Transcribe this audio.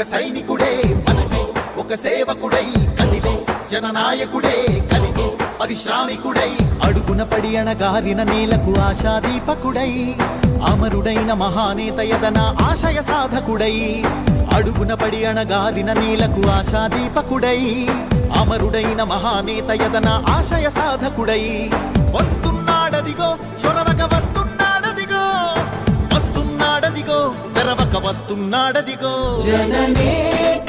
ఒక సైనికుడే మనకై ఒక సేవకుడై కదిలే జననాయకుడే కలిగే పరిశ్రామికుడై అడుగున పడి అణగారిన నేలకు ఆశాదీపకుడై అమరుడైన మహానేత యదన ఆశయ సాధకుడై అడుగున పడి అణగారిన నేలకు ఆశాదీపకుడై అమరుడైన మహానేత యదన ఆశయ సాధకుడై వస్తున్నాడదిగో చొరవక వస్తున్నాడదిగో వస్తున్నాడదిగో తెరవక వస్తున్నాడదిగో జననేత